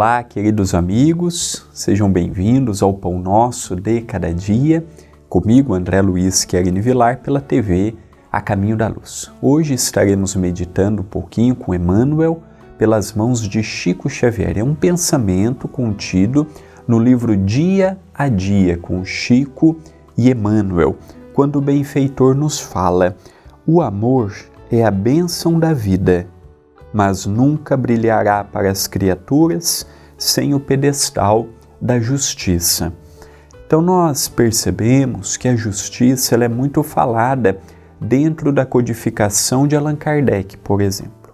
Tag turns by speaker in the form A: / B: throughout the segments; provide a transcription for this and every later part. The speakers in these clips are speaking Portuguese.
A: Olá, queridos amigos, sejam bem-vindos ao Pão Nosso de Cada Dia, comigo, André Luiz Querini Vilar, pela TV A Caminho da Luz. Hoje estaremos meditando um pouquinho com Emmanuel pelas mãos de Chico Xavier. É um pensamento contido no livro Dia a Dia com Chico e Emmanuel, quando o benfeitor nos fala: o amor é a bênção da vida, mas nunca brilhará para as criaturas sem o pedestal da justiça. Então nós percebemos que a justiça ela é muito falada dentro da codificação de Allan Kardec, por exemplo.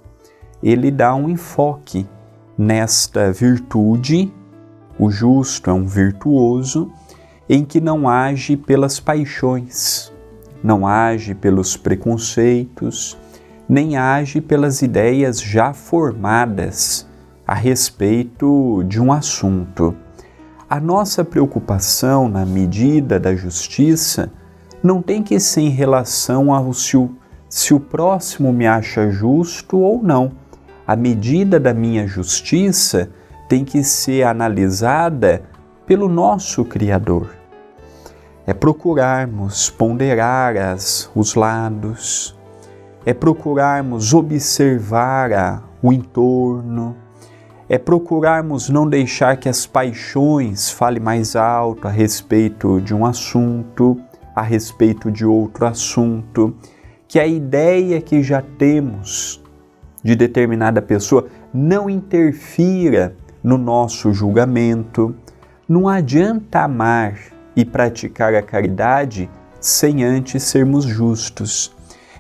A: Ele dá um enfoque nesta virtude, o justo é um virtuoso, em que não age pelas paixões, não age pelos preconceitos, nem age pelas ideias já formadas a respeito de um assunto. A nossa preocupação na medida da justiça não tem que ser em relação ao se o próximo me acha justo ou não. A medida da minha justiça tem que ser analisada pelo nosso Criador. É procurarmos ponderar os lados, é procurarmos observar o entorno, é procurarmos não deixar que as paixões falem mais alto a respeito de um assunto, a respeito de outro assunto, que a ideia que já temos de determinada pessoa não interfira no nosso julgamento. Não adianta amar e praticar a caridade sem antes sermos justos.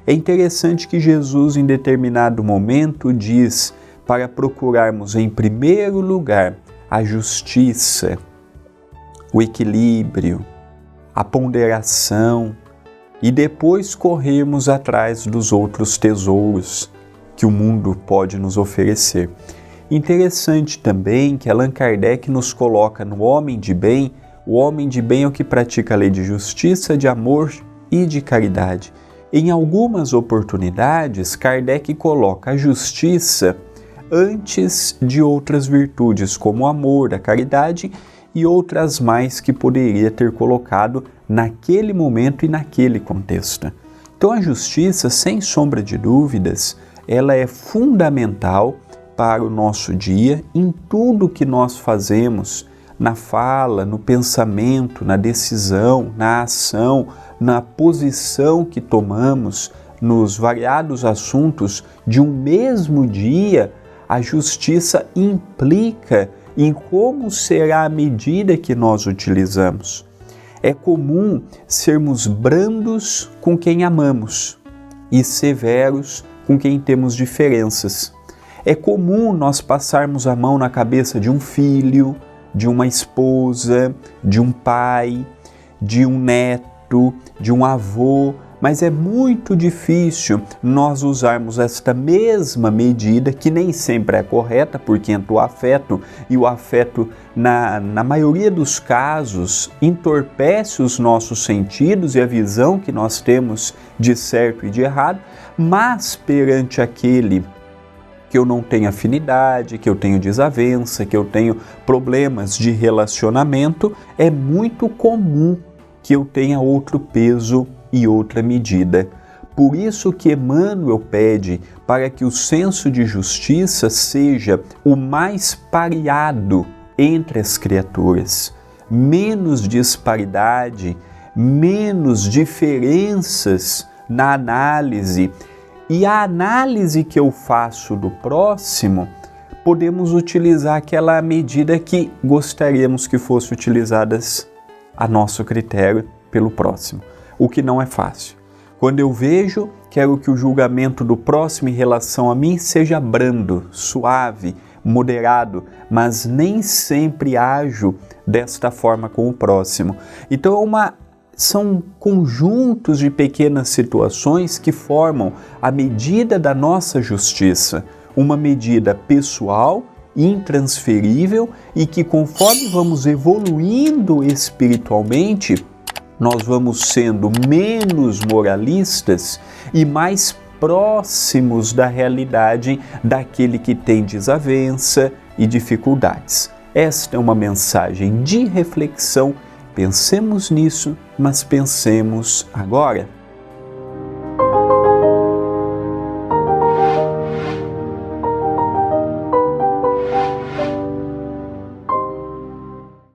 A: É interessante que Jesus, em determinado momento, diz para procurarmos, em primeiro lugar, a justiça, o equilíbrio, a ponderação e depois corrermos atrás dos outros tesouros que o mundo pode nos oferecer. Interessante também que Allan Kardec nos coloca no homem de bem. O homem de bem é o que pratica a lei de justiça, de amor e de caridade. Em algumas oportunidades, Kardec coloca a justiça antes de outras virtudes, como o amor, a caridade e outras mais que poderia ter colocado naquele momento e naquele contexto. Então a justiça, sem sombra de dúvidas, ela é fundamental para o nosso dia em tudo que nós fazemos, na fala, no pensamento, na decisão, na ação, na posição que tomamos nos variados assuntos de um mesmo dia. A justiça implica em como será a medida que nós utilizamos. É comum sermos brandos com quem amamos e severos com quem temos diferenças. É comum nós passarmos a mão na cabeça de um filho, de uma esposa, de um pai, de um neto, de um avô, mas é muito difícil nós usarmos esta mesma medida, que nem sempre é correta, porque entra o afeto, e o afeto, na maioria dos casos, entorpece os nossos sentidos e a visão que nós temos de certo e de errado, mas perante aquele que eu não tenho afinidade, que eu tenho desavença, que eu tenho problemas de relacionamento, é muito comum que eu tenha outro peso e outra medida. Por isso que Emmanuel pede para que o senso de justiça seja o mais pareado entre as criaturas. Menos disparidade, menos diferenças na análise. E a análise que eu faço do próximo, podemos utilizar aquela medida que gostaríamos que fosse utilizadas a nosso critério pelo próximo, o que não é fácil. Quando eu vejo, quero que o julgamento do próximo em relação a mim seja brando, suave, moderado, mas nem sempre ajo desta forma com o próximo. Então são conjuntos de pequenas situações que formam a medida da nossa justiça, uma medida pessoal, intransferível e que, conforme vamos evoluindo espiritualmente, nós vamos sendo menos moralistas e mais próximos da realidade daquele que tem desavença e dificuldades. Esta é uma mensagem de reflexão. Pensemos nisso, mas pensemos agora.